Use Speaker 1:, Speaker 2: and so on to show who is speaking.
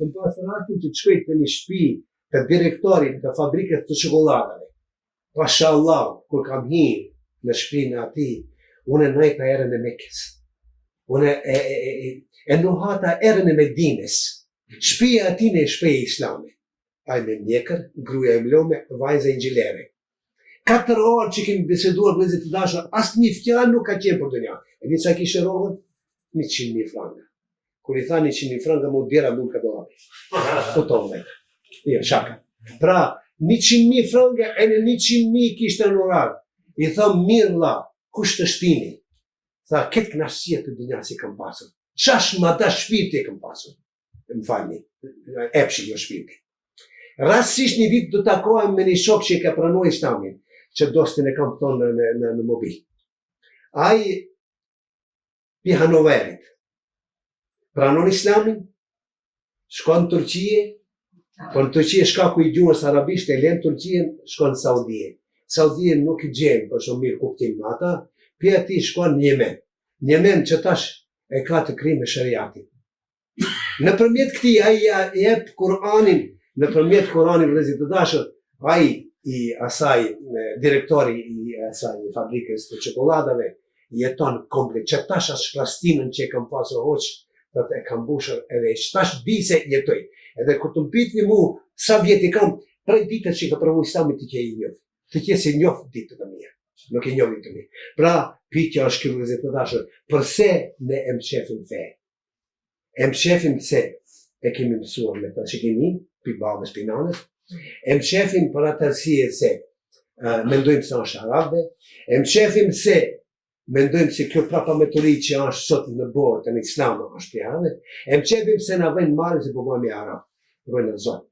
Speaker 1: Në pas rastin që të shkoj të një shtëpi të direktorit të fabrikës të çokoladave. Mashallah, kur kam hyrë në shtëpinë e atij, unë nëjta erën e Mekës. Unë e nuhata erën e Medinës. Shtëpia e atij në shtëpi islame. Ai me mjekër, gruaja e mlome, vajza inxhilere. 4 orë që kemi biseduar vëllezër të dashur, asnjë fjalë nuk ka qenë për dunja. E di sa kishte rrogën? 100.000 franka. Kur I tha 100.000 franka, mu djera nuk ka dollapi. Kuptove. Jo, shaka. Pra, 100.000 franka e në 100.000 kishte në orar. I tha, mirë la, kush të shtini? Tha, këtë knasësia të dunja si kam pasur. Qash ma da shpirti kam pasur. Më falni, epshi jo shpirti. Rastisht një vit do takohem me një shok që I ka pranuar Islamin, që dostin e kam thonë në mobil. Ai pi Hanoverit pranon Islamin, shkon në Turqie, po në Turqie shkaku I gjuhës arabisht e len Turqien, shkon në Saudie. Saudie nuk I gjen për shumë mirë kuptim me ata, pi ati shkon në Yemen. Në Yemen që tash e ka të krijë me shariatin. Nëpërmjet këtij ai jep Kur'anin, nëpërmjet Kur'anit vëllezër të dashur, ai I asaj direktori I asaj fabrikës të çokoladave jeton komplet. Që tash as shplastinën që kam pasur hoç, do të kam mbushur edhe tash di se jetoj. Edhe kur të mpitni mu sa vjet I kam, prej ditës që ka provu Islamin të që I njoh. Të që se njoh ditët e mia. Nuk e njoh ditën e mia. Pra, pyetja është kjo vëllezër të dashur, pse ne e mshefim fe? E mshefim se e kemi mësuar me të që kemi, pi babës, pi nanës, e mshefim për atë arsye se mendojmë se është arabe, e mshefim se mendojmë se kjo prapameturi që është sot në botën e Islamit është pjane, e mshefim se na vjen marrë se po bëhemi arab, rojnë në zonë.